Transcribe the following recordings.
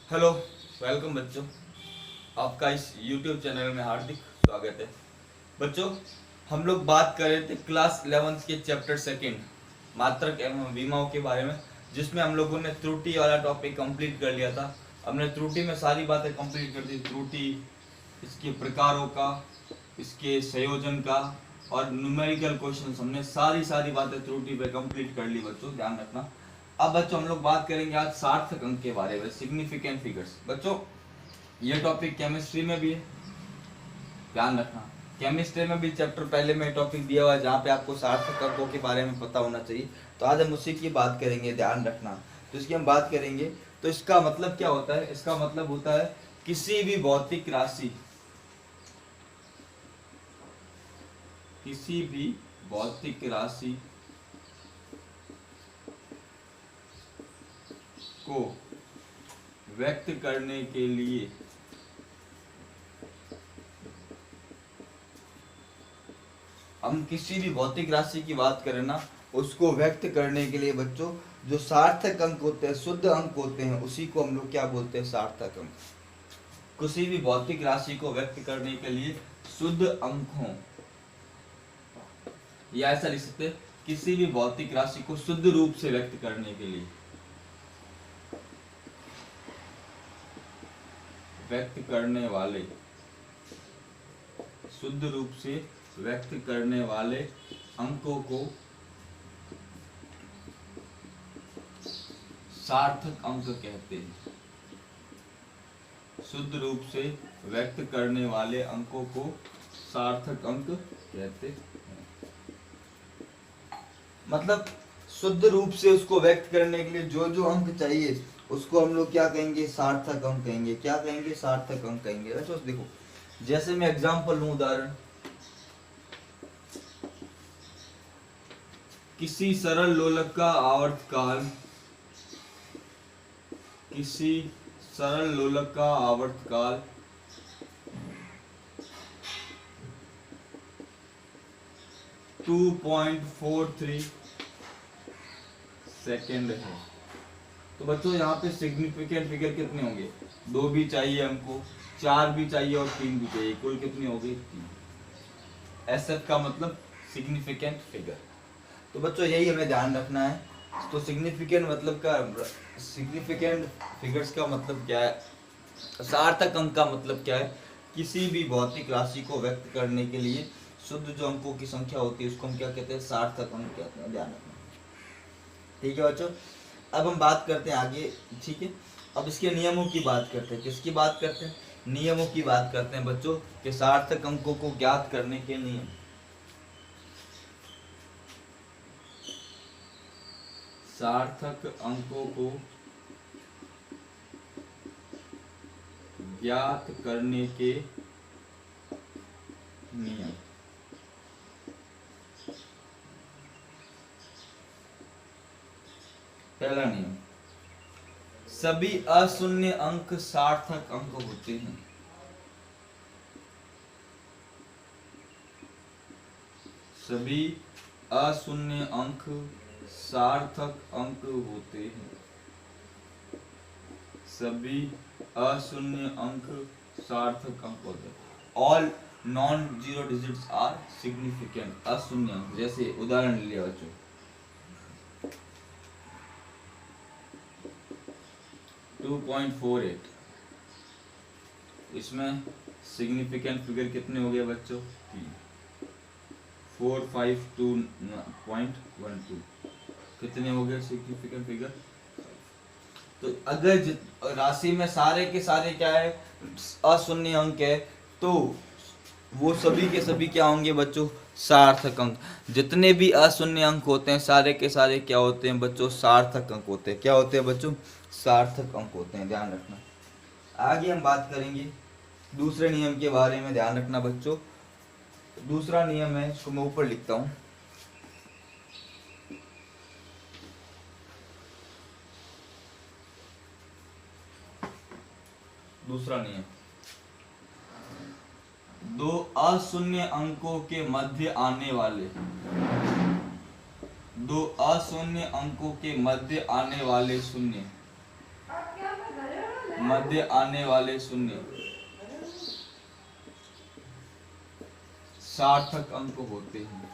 Hello, welcome बच्चों। आपका इस YouTube चैनल में हार्दिक स्वागत है। बच्चों, हम लोग बात कर रहे थे क्लास 11 के चैप्टर सेकंड मात्रक एवं विमाओं के बारे में, जिसमें हम लोगों ने त्रुटि वाला टॉपिक कंप्लीट कर लिया था। हमने त्रुटि में सारी बातें कंप्लीट कर दी। त्रुटि, इसके प्रकारों का, इसके संयोजन का और न्यूमेरिकल क्वेश्चन, हमने सारी बातें त्रुटि पे कंप्लीट कर ली। बच्चों ध्यान रखना। अब बच्चों हम लोग बात करेंगे आज सार्थक अंक के बारे में, सिग्निफिकेंट फिगर्स। बच्चों ये टॉपिक केमिस्ट्री में भी है, ध्यान रखना। केमिस्ट्री में भी चैप्टर पहले में टॉपिक दिया हुआ है जहाँ पे आपको सार्थक अंकों के बारे में पता होना चाहिए। तो आज हम उसी की बात करेंगे, ध्यान रखना। तो इसकी हम बात करेंगे तो इसका मतलब क्या होता है? इसका मतलब होता है किसी भी भौतिक राशि, किसी भी भौतिक राशि को व्यक्त करने के लिए हम किसी भी भौतिक राशि की बात करें ना, उसको व्यक्त करने के लिए बच्चों जो सार्थक अंक होते हैं, शुद्ध अंक होते हैं, उसी को हम लोग क्या बोलते हैं? सार्थक अंक। किसी भी भौतिक राशि को व्यक्त करने के लिए शुद्ध अंक हो, या ऐसा लिख सकते हैं किसी भी भौतिक राशि को शुद्ध रूप से व्यक्त करने के लिए, व्यक्त करने वाले, शुद्ध रूप से व्यक्त करने वाले अंकों को सार्थक अंक कहते हैं। शुद्ध रूप से व्यक्त करने वाले अंकों को सार्थक अंक कहते हैं। मतलब शुद्ध रूप से उसको व्यक्त करने के लिए जो जो अंक चाहिए उसको हम लोग क्या कहेंगे? सार्थक अंक कहेंगे। क्या कहेंगे? सार्थक अंक कहेंगे। बच्चों देखो, जैसे मैं एग्जांपल लूं, उदाहरण, किसी सरल लोलक का आवर्तकाल, किसी सरल लोलक का आवर्तकाल 2.43 सेकेंड है। तो बच्चों यहाँ पे सिग्निफिकेंट फिगर कितने होंगे? 2 भी चाहिए हमको, 4 भी चाहिए और 3 भी चाहिए। कुल कितनी हो गई? 3। एसएफ का मतलब सिग्निफिकेंट फिगर। तो बच्चों यही हमें ध्यान रखना है। तो सिग्निफिकेंट मतलब का, सिग्निफिकेंट फिगर्स का मतलब क्या है? सार्थक अंक का मतलब क्या है? किसी भी भौतिक राशि को व्यक्त करने के लिए शुद्ध जो अंकों की संख्या होती है उसको हम क्या कहते हैं? सार्थक अंक कहते हैं। ध्यान रखना, ठीक है बच्चों। अब हम बात करते हैं आगे, ठीक है। अब इसके नियमों की बात करते हैं। किसकी बात करते हैं? नियमों की बात करते हैं बच्चों कि सार्थक अंकों को ज्ञात करने के नियम। सार्थक अंकों को ज्ञात करने के नियम। पहला नियम, सभी अशून्य अंक सार्थक अंक होते हैं। सभी अशून्य अंक सार्थक अंक होते हैं। सभी अशून्य अंक सार्थक अंक होते हैं। All non zero digits are significant. अशून्य अंक, जैसे उदाहरण लिया बच्चों, 2.48, इसमें सिग्निफिकेंट फिगर कितने हो गए बच्चों? 3। 452.12 कितने हो गए सिग्निफिकेंट फिगर? तो अगर राशि में सारे के सारे क्या है? अशून्य अंक है, तो वो सभी के सभी क्या होंगे बच्चों? सार्थक अंक। जितने भी अशून्य अंक होते हैं सारे के सारे क्या होते हैं बच्चों? सार्थक अंक होते हैं। क्या होते हैं बच्चों? सार्थक अंक होते हैं। ध्यान रखना। आगे हम बात करेंगे दूसरे नियम के बारे में। ध्यान रखना बच्चों, दूसरा नियम है, इसको मैं ऊपर लिखता हूं। दूसरा नियम, दो अशून्य अंकों के मध्य आने वाले, दो अशून्य अंकों के मध्य आने वाले शून्य मध्य आने वाले शून्य सार्थक अंक होते हैं।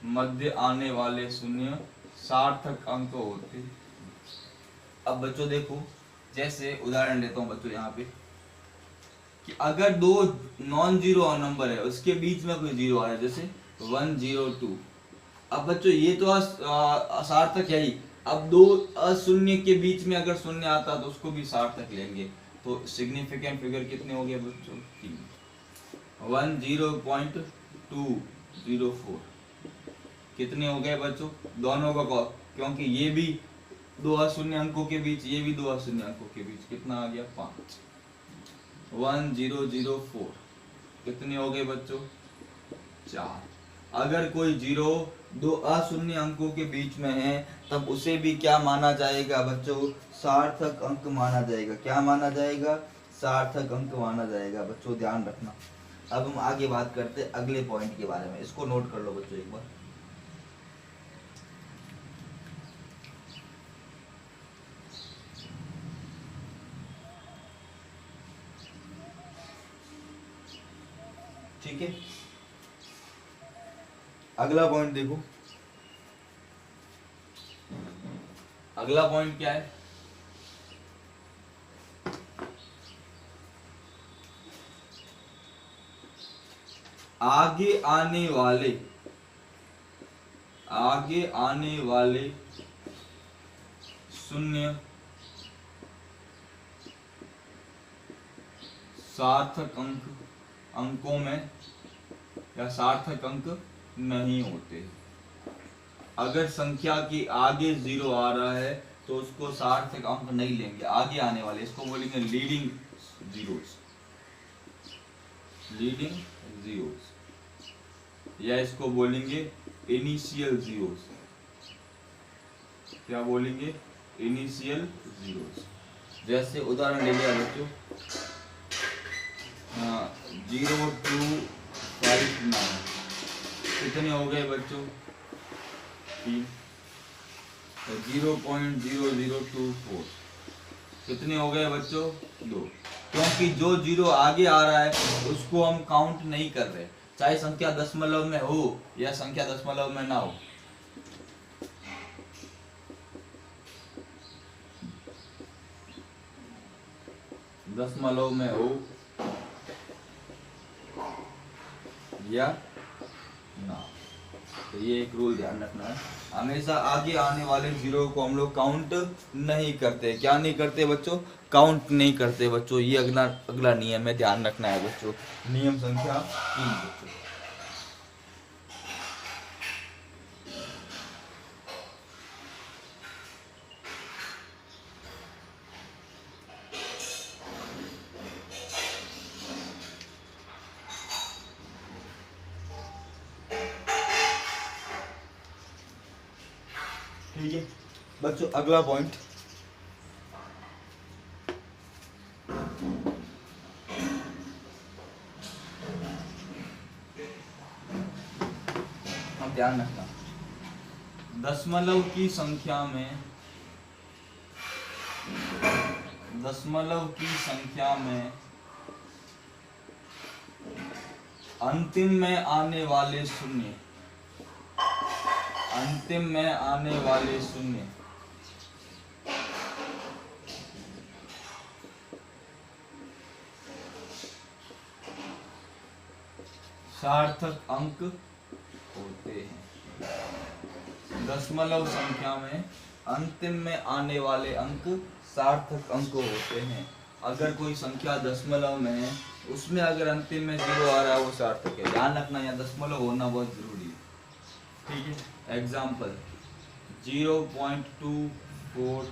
मध्य आने वाले शून्य सार्थक अंक होते हैं। अब बच्चों देखो, जैसे उदाहरण लेता हूँ बच्चों यहाँ पे कि अगर दो नॉन जीरो नंबर है उसके बीच में कोई जीरो आया, जैसे 102। अब बच्चों ये तो सार्थक है ही। अब दो अशून्य के बीच में अगर शून्य आता तो उसको भी सार्थक लेंगे। तो सिग्निफिकेंट फिगर कितने हो गए बच्चों? 3। 10204 कितने हो गए बच्चों? दोनों का, क्योंकि ये भी दो अशून्य अंकों के बीच, ये भी दो अशून्य अंकों के बीच, कितना आ गया? 5। 1004 कितने हो गए बच्चों? 4। अगर कोई जीरो दो अशून्य अंकों के बीच में है तब उसे भी क्या माना जाएगा बच्चों? सार्थक अंक माना जाएगा। क्या माना जाएगा? सार्थक अंक माना जाएगा बच्चों, ध्यान रखना। अब हम आगे बात करते हैं अगले पॉइंट के बारे में, इसको नोट कर लो बच्चों एक बार। ठीक है, अगला पॉइंट देखो। अगला पॉइंट क्या है? आगे आने वाले शून्य सार्थक अंकों में या सार्थक अंक नहीं होते। अगर संख्या की आगे जीरो आ रहा है तो उसको सार्थक अंक नहीं लेंगे। आगे आने वाले, इसको बोलेंगे लीडिंग जीरोस, या इसको बोलेंगे इनिशियल जीरोस। क्या बोलेंगे? Initial zeros. जैसे उदाहरण ले लिया बच्चों, 0259 कितने हो गए बच्चों? 3। 0.0024 कितने हो गए बच्चों? 2। क्योंकि जो जीरो आगे आ रहा है उसको हम काउंट नहीं कर रहे, चाहे संख्या दशमलव में हो या संख्या दशमलव में ना हो। दशमलव में हो या ना, तो ये एक रूल ध्यान रखना है। हमेशा आगे आने वाले जीरो को हम लोग काउंट नहीं करते। क्या नहीं करते बच्चों? काउंट नहीं करते बच्चों। ये अगला नियम है, ध्यान रखना है बच्चों। नियम संख्या 3 बच्चों। ठीक है बच्चों, अगला पॉइंट, ध्यान रखना, दशमलव की संख्या में अंतिम में आने वाले शून्य सार्थक अंक होते हैं। दशमलव संख्या में अंतिम में आने वाले अंक सार्थक अंक होते हैं। अगर कोई संख्या दशमलव में है उसमें अगर अंतिम में जीरो आ रहा है वो सार्थक है। ध्यान रखना, यहाँ दशमलव होना बहुत जरूरी है। ठीक है, एग्जाम्पल 0.240,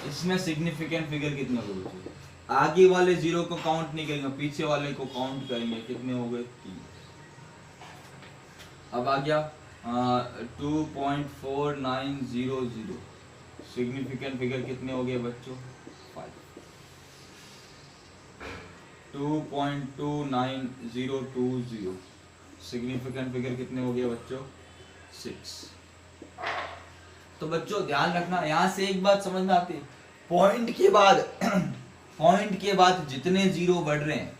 इसमें सिग्निफिकेंट फिगर कितने हो गए? आगे वाले जीरो को काउंट नहीं करेंगे, पीछे वाले को काउंट करेंगे। कितने हो गए? 3। अब आ गया 2.4900, सिग्निफिकेंट फिगर कितने हो गए बच्चों? 5। 2.29020, सिग्निफिकेंट फिगर कितने हो गए बच्चों? 6। तो बच्चों ध्यान रखना, यहाँ से एक बात समझ में आती है, पॉइंट के बाद जितने जीरो बढ़ रहे हैं,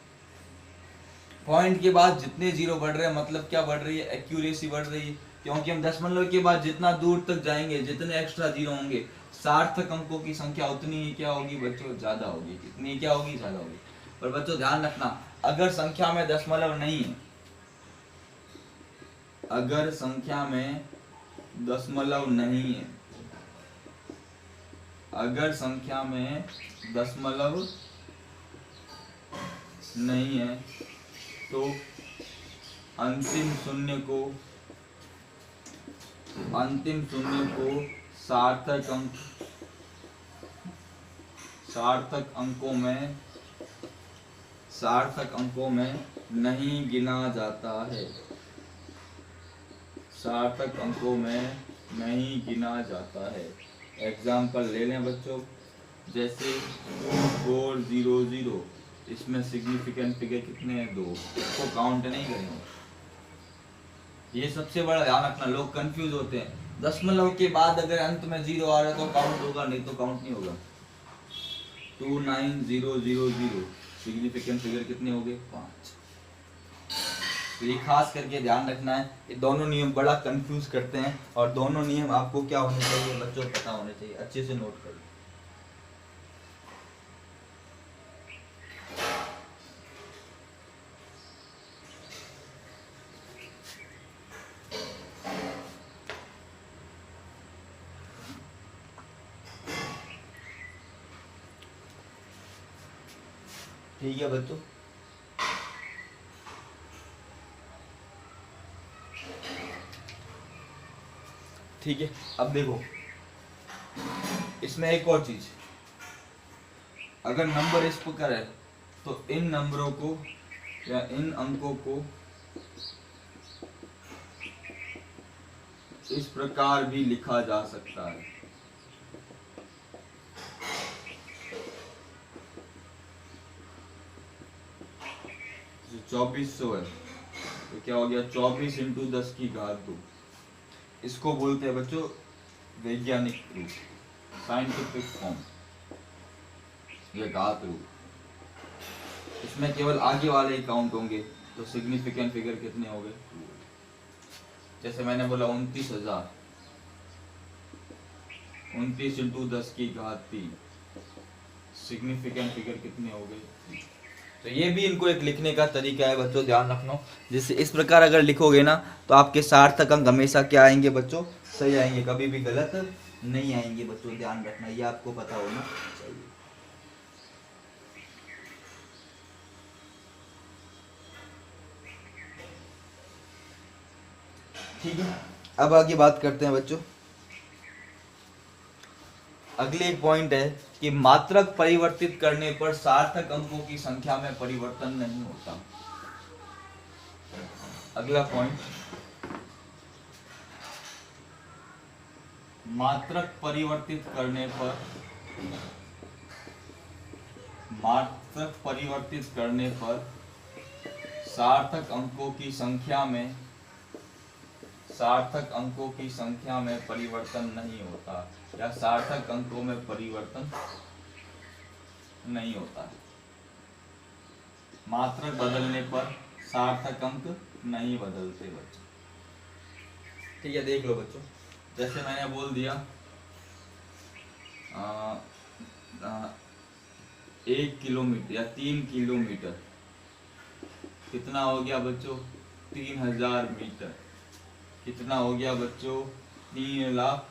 पॉइंट के बाद जितने जीरो बढ़ रहे हैं मतलब क्या बढ़ रही है, एक्यूरेसी बढ़ रही है, क्योंकि हम दशमलव के बाद जितना दूर तक जाएंगे, जितने एक्स्ट्रा जीरो होंगे, सार्थक अंकों की संख्या उतनी ही क्या होगी बच्चों, ज्यादा होगी। कितनी क्या होगी, ज्यादा होगी। पर बच्चों ध्यान रखना, अगर संख्या में दशमलव नहीं है, अगर संख्या में दशमलव नहीं है, अगर संख्या में दशमलव नहीं है तो अंतिम शून्य को सार्थक अंकों में नहीं गिना जाता है, सार्थक अंकों में नहीं गिना जाता है। एग्जाम्पल ले लें बच्चों, जैसे 400, इसमें सिग्निफिकेंट फिगर कितने हैं, 2, इसको काउंट नहीं करेंगे। ये सबसे बड़ा ध्यान रखना, लोग कंफ्यूज होते हैं, दशमलव के बाद अगर अंत में जीरो आ रहा है तो काउंट होगा, नहीं तो काउंट नहीं होगा। 29000 सिग्निफिकेंट फिगर कितने हो गए, 5। तो ये खास करके ध्यान रखना है, ये दोनों नियम बड़ा कंफ्यूज करते हैं, और दोनों नियम आपको क्या होने चाहिए बच्चों, पता होने चाहिए, अच्छे से नोट करिए। ठीक है बच्चों, ठीक है। अब देखो इसमें एक और चीज, अगर नंबर इस प्रकार है तो इन नंबरों को या इन अंकों को इस प्रकार भी लिखा जा सकता है। जो 2400 है तो क्या हो गया, 24 × 10 की घात 2। इसको बोलते हैं बच्चों वैज्ञानिक रूप, साइंटिफिक फॉर्म, ये घात रूप। इसमें केवल आगे वाले ही काउंट होंगे, तो सिग्निफिकेंट फिगर कितने हो गए, जैसे मैंने बोला 29000, 29 × 10 की घात 3, सिग्निफिकेंट फिगर कितने हो गए। तो ये भी इनको एक लिखने का तरीका है बच्चों, ध्यान रखना। जैसे इस प्रकार अगर लिखोगे ना तो आपके सार्थक अंक हमेशा क्या आएंगे बच्चों, सही आएंगे, कभी भी गलत नहीं आएंगे बच्चों, ध्यान रखना, ये आपको पता होना चाहिए। ठीक है, अब आगे बात करते हैं बच्चों। अगले एक पॉइंट है कि मात्रक परिवर्तित करने पर सार्थक अंकों की संख्या में परिवर्तन नहीं होता। अगला पॉइंट, मात्रक परिवर्तित करने पर सार्थक अंकों की संख्या में परिवर्तन नहीं होता, या सार्थक अंकों में परिवर्तन नहीं होता। मात्रक बदलने पर सार्थक अंक नहीं बदलते बच्चों। ठीक है, देख लो बच्चों, जैसे मैंने बोल दिया 1 किलोमीटर या 3 किलोमीटर कितना हो गया बच्चों, 3000 मीटर। कितना हो गया बच्चों, 3 लाख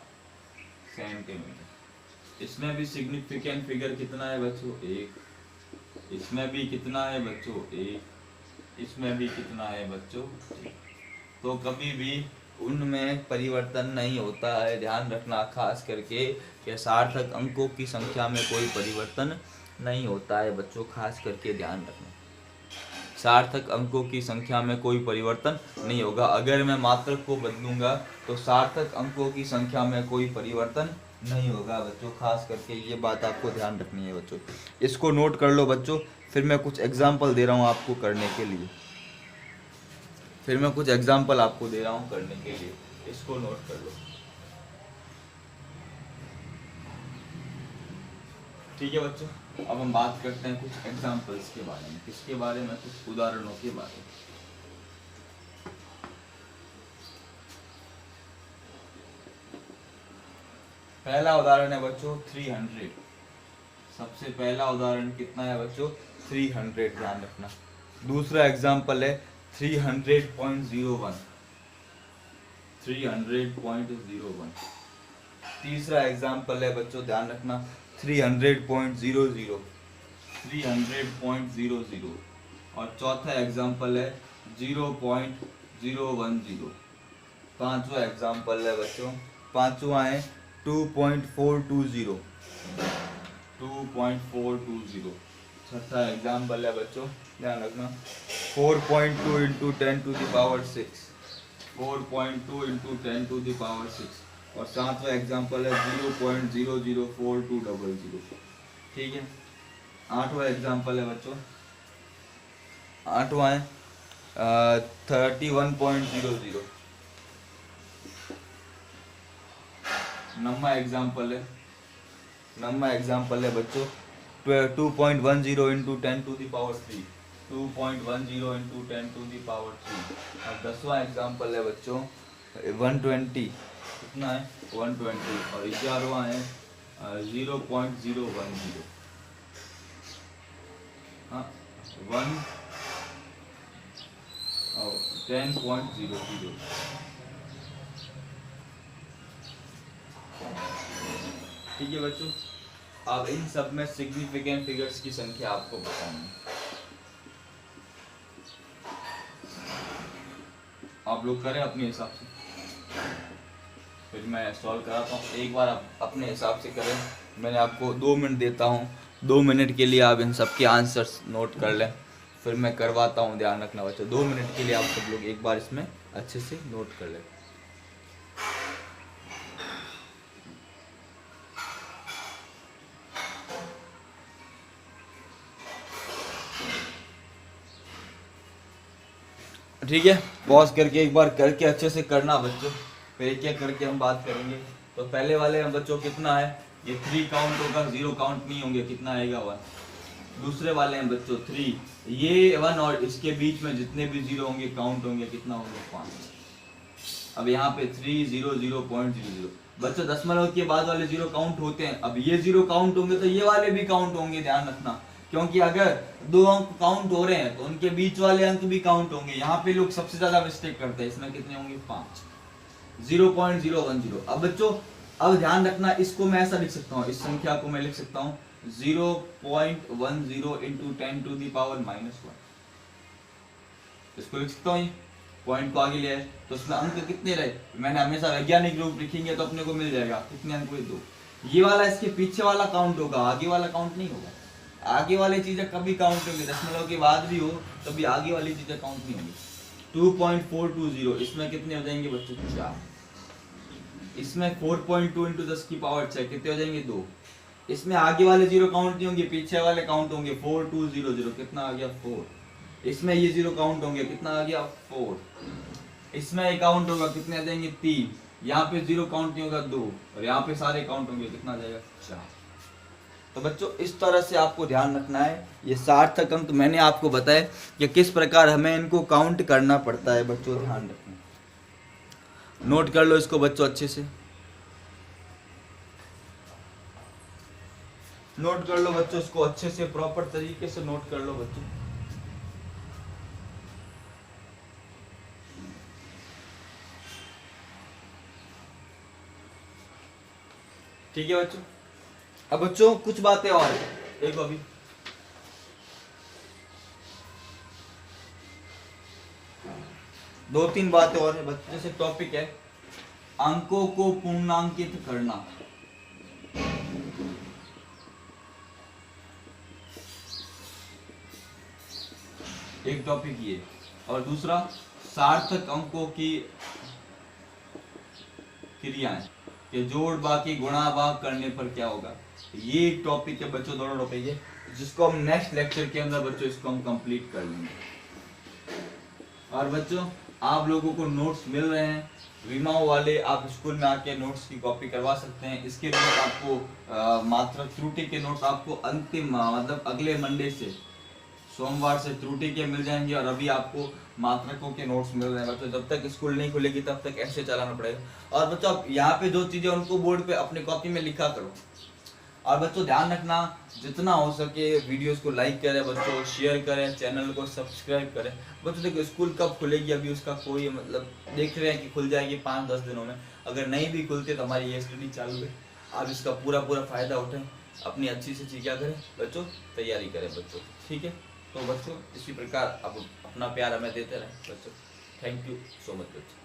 सेंटीमीटर। इसमें भी सिग्निफिकेंट फिगर कितना है बच्चों, 1। इसमें भी कितना है बच्चों, 1। इसमें भी कितना है बच्चों, 1। तो कभी भी उनमें परिवर्तन नहीं होता है, ध्यान रखना, खास करके कि सार्थक अंकों की संख्या में कोई परिवर्तन नहीं होता है बच्चों, खास करके ध्यान रखना, सार्थक अंकों की संख्या में कोई परिवर्तन नहीं होगा। अगर मैं मात्रक को बदलूंगा तो सार्थक अंकों की संख्या में कोई परिवर्तन नहीं होगा बच्चों, खास करके ये बात आपको ध्यान रखनी है बच्चों। इसको नोट कर लो बच्चों, फिर मैं कुछ एग्जाम्पल दे रहा हूँ आपको करने के लिए, इसको नोट कर लो। ठीक है बच्चों, अब हम बात करते हैं कुछ एग्जाम्पल्स के बारे में। किसके बारे में? कुछ उदाहरणों के बारे में। पहला उदाहरण है बच्चों 300। सबसे पहला उदाहरण कितना है बच्चों? 300, ध्यान रखना। दूसरा एग्जाम्पल है 300.01। 300.01। तीसरा एग्जाम्पल है बच्चों, ध्यान रखना, 300.00। 300.00। और चौथा एग्जाम्पल है 0.010। पांचवा एग्जाम्पल है बच्चों, पांचवा है 2.420। 2.420। छठा एग्जाम्पल है बच्चों, ध्यान रखना, 4.2 इंटू 10⁶। 4.2 इंटू 10⁶। और सातवां एग्जाम्पल है 0.004200। ठीक है। आठवां एग्जाम्पल है बच्चों, आठवां है 31.00। नौवां एग्जाम्पल है बच्चों 2.10 इंटू 10⁻3। 2.10 इंटू 10⁻3। और 10वां एग्जाम्पल है बच्चों 120। कितना है? 120। और 11वां है 0.010। हाँ, 10.00। ठीक है बच्चों, अब इन सब में सिग्निफिकेंट फिगर्स की संख्या आपको बतानी है। आप लोग करें अपने हिसाब से, फिर मैं सॉल्व कराता हूँ। एक बार आप अपने हिसाब से करें। मैंने आपको 2 मिनट देता हूँ, 2 मिनट के लिए आप इन सब के आंसर्स नोट कर लें, फिर मैं करवाता हूँ। ध्यान रखना बच्चों, 2 मिनट के लिए आप सब लोग एक बार इसमें अच्छे से नोट कर लें। ठीक है, पॉज करके एक बार करके अच्छे से करना बच्चों, फिर एक एक करके हम बात करेंगे। तो पहले वाले में बच्चों कितना है? ये 3 काउंट होगा, 0 काउंट नहीं होंगे, कितना आएगा? 1। दूसरे वाले हैं बच्चों 3, ये 1 और इसके बीच में जितने भी 0 होंगे काउंट होंगे, कितना होंगे? 5। अब यहाँ पे 300.00 बच्चों, दशमलव के बाद वाले 0 काउंट होते हैं। अब ये 0 काउंट होंगे तो ये वाले भी काउंट होंगे, ध्यान रखना, क्योंकि अगर 2 अंक काउंट हो रहे हैं तो उनके बीच वाले अंक भी काउंट होंगे। यहाँ पे लोग सबसे ज्यादा मिस्टेक करते हैं, इसमें कितने होंगे? 5। 0.010। अब बच्चों, अब ध्यान रखना, इसको मैं ऐसा लिख सकता हूँ, इस संख्या को मैं लिख सकता हूँ 0.10 इंटू 10⁻⁻1। इसको लिख सकता हूँ, पॉइंट को आगे ले आए तो उसमें अंक कितने रहे? मैंने हमेशा वैज्ञानिक रूप लिखेंगे तो अपने को मिल जाएगा कितने अंक हुए? 2। ये वाला इसके पीछे वाला काउंट होगा, आगे वाला काउंट नहीं होगा। आगे वाली चीजें कभी काउंट होंगी, दशमलव के बाद भी हो तभी आगे वाली चीजें काउंट नहीं होंगी। 2.420, इसमें कितने हो जाएंगे बच्चों? 4। इसमें 4.2 इंटू 10⁶ कितने हो जाएंगे? 2। इसमें आगे वाले 0 काउंट नहीं होंगे, पीछे वाले काउंट होंगे। 4200, कितना आ गया? 4। इसमें ये 0 काउंट होंगे, कितना आ गया? 4। इसमें एक काउंट होगा, कितने आ जाएंगे? 3। यहाँ पे 0 काउंट नहीं होगा, 2। और यहाँ पे सारे काउंट होंगे, कितना आ जाएगा? 4। तो बच्चों, इस तरह से आपको ध्यान रखना है। ये सार्थक अंक मैंने आपको बताया कि किस प्रकार हमें इनको काउंट करना पड़ता है बच्चों, ध्यान रखना। नोट कर लो इसको बच्चों, अच्छे से नोट कर लो बच्चों, इसको अच्छे से प्रॉपर तरीके से नोट कर लो बच्चों। ठीक है बच्चों। अब बच्चों कुछ बातें और देखो, अभी दो तीन बातें और है बच्चों। जैसे टॉपिक है अंकों को पूर्णांकित करना। एक टॉपिक ये, और दूसरा सार्थक अंकों की क्रियाएं कि जोड़ बाकी गुणा भाग करने पर क्या होगा। ये एक टॉपिक है बच्चों, दोनों टॉपिक है जिसको हम नेक्स्ट लेक्चर के अंदर बच्चों इसको हम कंप्लीट कर लेंगे। और बच्चों आप लोगों को नोट्स मिल रहे हैं विमाओ वाले, आप स्कूल में आके नोट्स की कॉपी करवा सकते हैं। इसके नोट आपको मात्रक त्रुटि के नोट्स आपको अंतिम मतलब अगले मंडे से, सोमवार से त्रुटि के मिल जाएंगे। और अभी आपको मात्रकों के नोट्स मिल रहे हैं बच्चों। जब तक स्कूल नहीं खुलेगी तब तक ऐसे चलाना पड़ेगा। और बच्चों आप यहाँ पे जो चीजें उनको बोर्ड पे अपनी कॉपी में लिखा करो। और बच्चों ध्यान रखना, जितना हो सके वीडियोस को लाइक करें बच्चों, शेयर करें, चैनल को सब्सक्राइब करें। बच्चों देखो स्कूल कब खुलेगी अभी उसका कोई मतलब, देख रहे हैं कि खुल जाएगी 5-10 दिनों में। अगर नहीं भी खुलती तो हमारी ये स्टडी चालू है, आप इसका पूरा फायदा उठाएं, अपनी अच्छी से क्या करें बच्चों, तैयारी करें बच्चों, ठीक है। तो बच्चों इसी प्रकार आप अपना प्यार हमें देते रहें बच्चों। थैंक यू सो मच बच्चों।